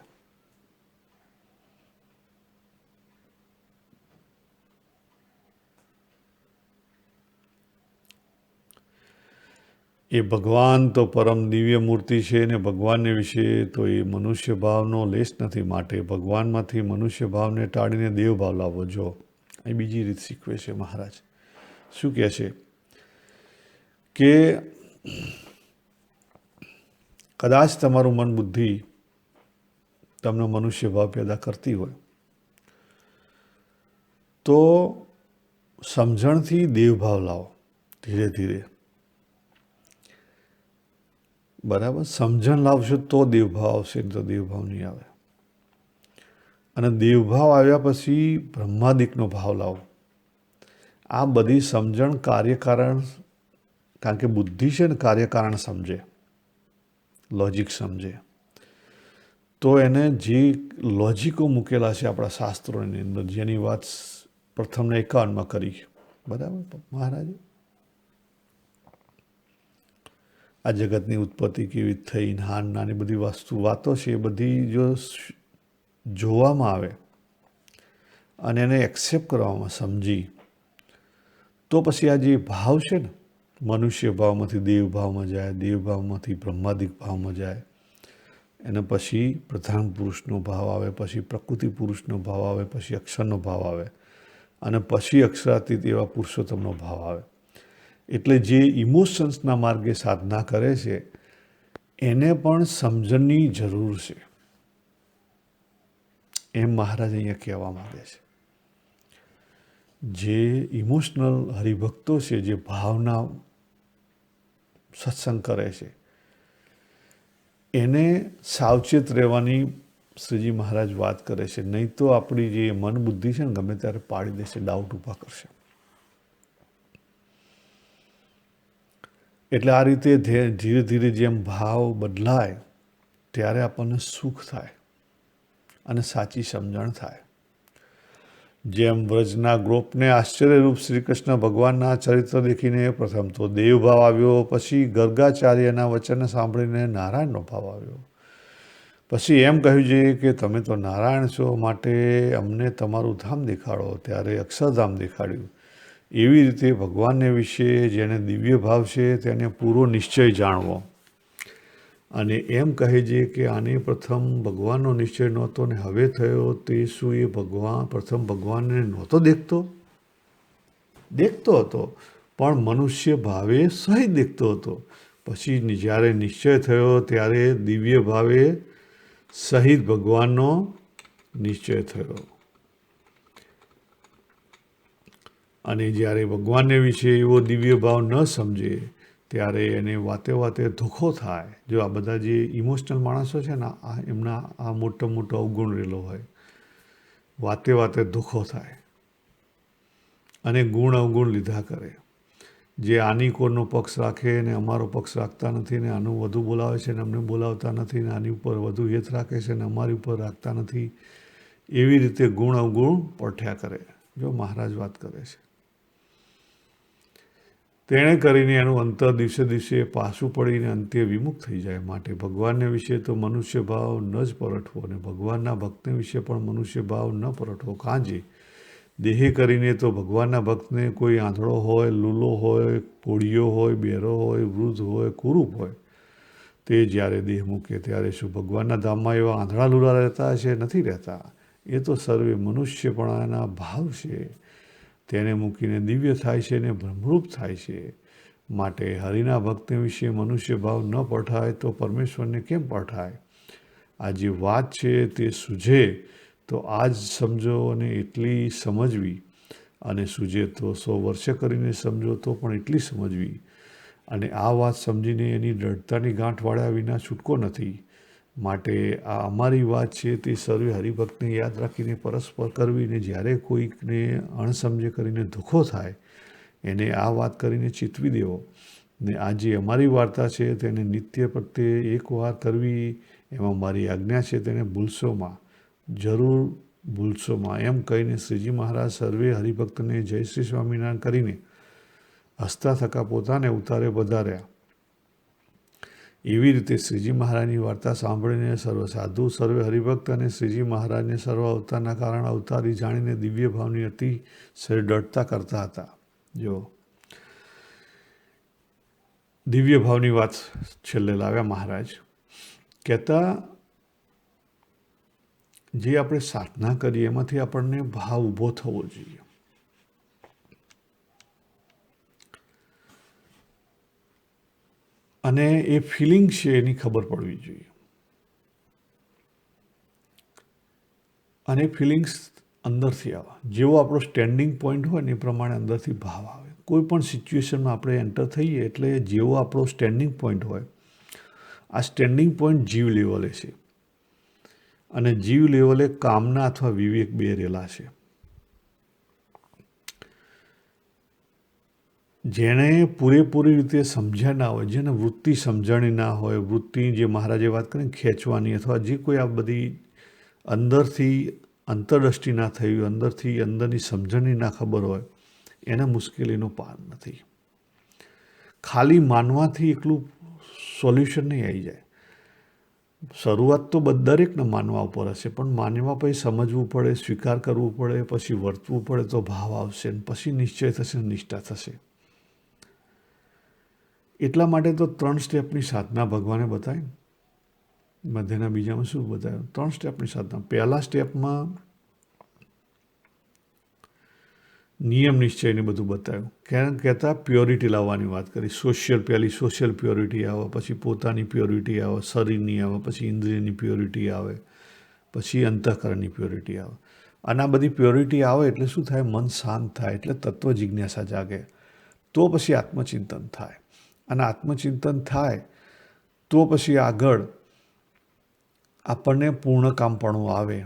એ ભગવાન તો પરમ દિવ્ય મૂર્તિ છે ને ભગવાનને વિશે તો એ મનુષ્ય ભાવનો લેશ નથી. માટે ભગવાનમાંથી મનુષ્ય ભાવને ટાળીને દેવ ભાવ લાવો. જો એ બીજી રીત શીખવે છે મહારાજ. શું કહે છે કે કદાચ તમારું મન બુદ્ધિ તમને મનુષ્ય ભાવ પેદા કરતી હોય તો સમજણથી દેવભાવ લાવો. ધીરે ધીરે બરાબર સમજણ લાવશો તો દેવભાવ આવશે, તો દેવભાવ નહીં આવે. અને દેવભાવ આવ્યા પછી બ્રહ્માદિકનો ભાવ લાવો. આ બધી સમજણ કાર્યકારણ, કારણ કે બુદ્ધિ છે ને કાર્યકારણ સમજે, લોજિક સમજે, તો એને જે લોજિકો મૂકેલા છે આપણા શાસ્ત્રોની અંદર, જેની વાત પ્રથમને 51માં કરી, બરાબર મહારાજે, આ જગતની ઉત્પત્તિ કેવી થઈ, નાની બધી વાતો છે, એ બધી જો જોવામાં આવે અને એને એક્સેપ્ટ કરવામાં સમજી, તો પછી આ જે ભાવ છે ને, મનુષ્ય ભાવમાંથી દેવ ભાવમાં જાય, દેવ ભાવમાંથી બ્રહ્માદિક ભાવમાં જાય, એને પછી પ્રધાન પુરુષનો ભાવ આવે, પછી પ્રકૃતિ પુરુષનો ભાવ આવે, પછી અક્ષરનો ભાવ આવે, અને પછી અક્ષરાતીત એવા પુરુષોત્તમનો ભાવ આવે. એટલે જે ઇમોશન્સના માર્ગે સાધના કરે છે એને પણ સમજણની જરૂર છે, એમ મહારાજ અહીંયા કહેવા માંગે છે. જે ઇમોશનલ હરિભક્તો છે, જે ભાવના સત્સંગ કરે છે, એને સાવચેત રહેવાની શ્રીજી મહારાજ વાત કરે છે. નહીં તો આપણી જે મન બુદ્ધિ છે ને ગમે ત્યારે પાડી દેશે, ડાઉટ ઊભા કરશે. એટલે આ રીતે ધીરે ધીરે જેમ ભાવ બદલાય ત્યારે આપણને સુખ થાય અને સાચી સમજણ થાય. જેમ વ્રજના ગોપને આશ્ચર્યરૂપ શ્રી કૃષ્ણ ભગવાનના ચરિત્ર દેખીને પ્રથમ તો દેવભાવ આવ્યો, પછી ગર્ગાચાર્યના વચન સાંભળીને નારાયણનો ભાવ આવ્યો, પછી એમ કહ્યું છે કે તમે તો નારાયણ છો, માટે અમને તમારું ધામ દેખાડો. ત્યારે અક્ષરધામ દેખાડ્યું. એવી રીતે ભગવાનને વિશે જેને દિવ્ય ભાવ છે તેને પૂરો નિશ્ચય જાણવો. અને એમ કહે છે કે આને પ્રથમ ભગવાનનો નિશ્ચય નહોતો ને હવે થયો, તે શું એ પ્રથમ ભગવાનને નહોતો દેખતો? દેખતો હતો, પણ મનુષ્ય ભાવે સહિત દેખતો હતો. પછી જ્યારે નિશ્ચય થયો ત્યારે દિવ્ય ભાવે સહિત ભગવાનનો નિશ્ચય થયો. અને જ્યારે ભગવાનને વિશે એવો દિવ્ય ભાવ ન સમજે ત્યારે એને વાતે વાતે ધોખો થાય. જો આ બધા જે ઇમોશનલ માણસો છે ને, એમના આ મોટો અવગુણ રહેલો હોય, વાતે વાતે ધોખો થાય અને ગુણ અવગુણ લીધા કરે. જે આની કોરનો પક્ષ રાખે ને અમારો પક્ષ રાખતા નથી, ને આનું વધુ બોલાવે છે ને અમને બોલાવતા નથી, ને આની ઉપર વધુ હેત રાખે છે ને અમારી ઉપર રાખતા નથી, એવી રીતે ગુણ અવગુણ પડઠ્યા કરે. જો મહારાજ વાત કરે છે, તેણે કરીને એનું અંતર દિવસે દિવસે પાછું પડીને અંતે વિમુખ થઈ જાય. માટે ભગવાનને વિશે તો મનુષ્ય ભાવ ન જ પરઠવો, અને ભગવાનના ભક્તને વિશે પણ મનુષ્ય ભાવ ન પરઠવો. કાંજે દેહે કરીને તો ભગવાનના ભક્તને કોઈ આંધળો હોય, લૂલો હોય, પોળિયો હોય, બેરો હોય, વૃદ્ધ હોય, કુરૂપ હોય, તે જ્યારે દેહ મૂકે ત્યારે શું ભગવાનના ધામમાં એવા આંધળા લૂલા રહેતા છે? નથી રહેતા. એ તો સર્વે મનુષ્યપણાના ભાવ છે. તેને મૂકીને દિવ્ય થાય છે ને બ્રહ્મરૂપ થાય છે. માટે હરિના ભક્તને વિશે મનુષ્ય ભાવ ન પઠાય તો પરમેશ્વરને કેમ પઠાય? આ જે વાત છે તે સૂઝે તો આજ સમજો, અને એટલી સમજવી, અને સૂઝે તો 100 વર્ષે કરીને સમજો તો પણ એટલી સમજવી. અને આ વાત સમજીને એની દૃઢતાની ગાંઠ વાળ્યા વિના છૂટકો નથી. માટે આ અમારી વાત છે તે સર્વે હરિભક્તને યાદ રાખીને પરસ્પર કરવી, ને જ્યારે કોઈકને અણસમજે કરીને ધોખો થાય એને આ વાત કરીને ચીતવી દેવો. ને આ જે અમારી વાર્તા છે તેને નિત્ય પ્રત્યે એક વાર કરવી, એમાં મારી આજ્ઞા છે, તેને ભૂલશોમાં, જરૂર ભૂલશોમાં. એમ કહીને શ્રીજી મહારાજ સર્વે હરિભક્તને જય શ્રી સ્વામિનારાયણ કરીને હસતા થકા પોતાને ઉતારે વધાર્યા. એવી રીતે શ્રીજી મહારાજની વાર્તા સાંભળીને સર્વ સાધુ, સર્વે હરિભક્ત અને શ્રીજી મહારાજને સર્વ અવતારના કારણ અવતારી જાણીને દિવ્ય ભાવની અતિ દૃઢતા કરતા હતા. જો દિવ્ય ભાવની વાત છેલ્લે લાવ્યા મહારાજ, કહેતા જે આપણે સાધના કરીએ એમાંથી આપણને ભાવ ઊભો થવો જોઈએ. અને એ ફિલિંગ છે એની ખબર પડવી જોઈએ. અને ફિલિંગ્સ અંદરથી આવે. જેવો આપણો સ્ટેન્ડિંગ પોઈન્ટ હોય ને એ પ્રમાણે અંદરથી ભાવ આવે. કોઈ પણ સિચ્યુએશનમાં આપણે એન્ટર થઈએ એટલે જેવો આપણો સ્ટેન્ડિંગ પોઈન્ટ હોય, આ સ્ટેન્ડિંગ પોઈન્ટ જીવ લેવલે છે. અને જીવ લેવલે કામના અથવા વિવેક બે રેલા છે. જેણે પૂરેપૂરી રીતે સમજ્યા ના હોય, જેને વૃત્તિ સમજણી ના હોય, વૃત્તિ જે મહારાજે વાત કરીને ખેંચવાની અથવા જે કોઈ આ બધી અંદરથી અંતરદૃષ્ટિ ના થઈ હોય, અંદરથી અંદરની સમજણી ના ખબર હોય, એને મુશ્કેલીનો પાર નથી. ખાલી માનવાથી એકલું સોલ્યુશન નહીં આવી જાય. શરૂઆત તો દરેકને માનવા ઉપર હશે, પણ માનવા પછી સમજવું પડે, સ્વીકાર કરવું પડે, પછી વર્તવું પડે તો ભાવ આવશે, પછી નિશ્ચય થશે, નિષ્ઠા થશે. એટલા માટે તો 3 સ્ટેપની સાધના ભગવાને બતાવી. મધ્યના બીજામાં શું બતાવ્યું? 3 સ્ટેપની સાધના. પહેલા સ્ટેપમાં નિયમ નિશ્ચયને બધું બતાવ્યું. કહેતા પ્યોરિટી લાવવાની વાત કરી. પહેલી સોશિયલ પ્યોરિટી આવે, પછી પોતાની પ્યોરિટી આવે, શરીરની આવે, પછી ઇન્દ્રિયની પ્યોરિટી આવે, પછી અંતઃકરણની પ્યોરિટી આવે. અને આ બધી પ્યોરિટી આવે એટલે શું થાય? મન શાંત થાય, એટલે તત્વ જિજ્ઞાસા જાગે. તો પછી આત્મચિંતન થાય. અને આત્મચિંતન થાય તો પછી આગળ આપણને પૂર્ણકામપણું આવે.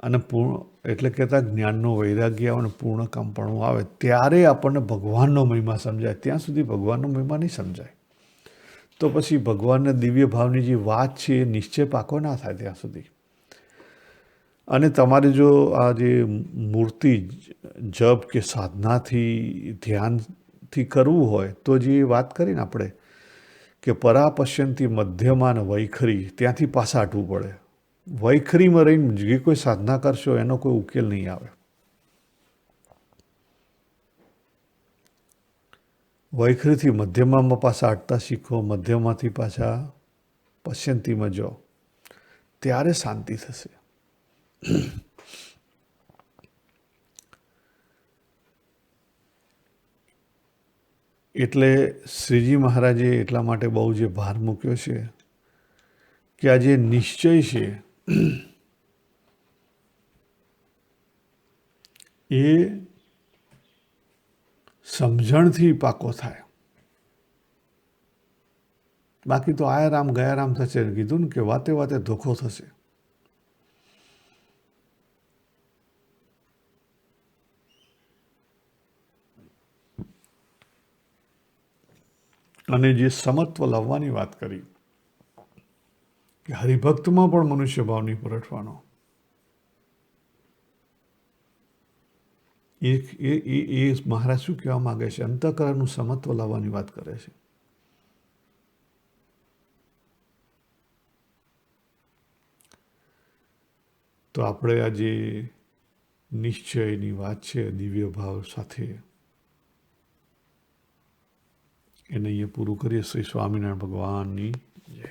અને એટલે કહેતા જ્ઞાનનો વૈરાગ્ય આવે અને પૂર્ણકામપણું આવે ત્યારે આપણને ભગવાનનો મહિમા સમજાય. ત્યાં સુધી ભગવાનનો મહિમા નહીં સમજાય. તો પછી ભગવાનના દિવ્ય ભાવની જે વાત છે એ નિશ્ચય પાકો ના થાય ત્યાં સુધી. અને તમારે જો આ જે મૂર્તિ જપ કે સાધનાથી ધ્યાનથી કરવું હોય તો જે વાત કરીને આપણે કે પરાપશ્યંતી મધ્યમાં વૈખરી, ત્યાંથી પાછા હટવું પડે. વૈખરીમાં રહીને જે કોઈ સાધના કરશો એનો કોઈ ઉકેલ નહીં આવે. વૈખરીથી મધ્યમાં પાછા હટતા શીખો, મધ્યમાંથી પાછા પશ્યંતીમાં જાઓ, ત્યારે શાંતિ થશે. એટલે શ્રીજી મહારાજે એટલા માટે બહુ જે ભાર મૂક્યો છે કે આ જે નિશ્ચય છે એ સમજણથી પાકો થાય. બાકી તો આયા રામ ગયા રામ થશે. કીધું ને કે વાતે વાતે ધોખો થશે. અને જે સમત્વ લાવવાની વાત કરી કે હરિભક્તમાં પણ મનુષ્ય ભાવ નહીં પરઠવાનો, એ મહારાજ શું કહેવા માંગે છે? અંતઃકરણનું સમત્વ લાવવાની વાત કરે છે. તો આપણે આ જે નિશ્ચયની વાત છે દિવ્ય ભાવ સાથે, એને અહીંયા પૂરું કરીએ. શ્રી સ્વામિનારાયણ ભગવાનની જય.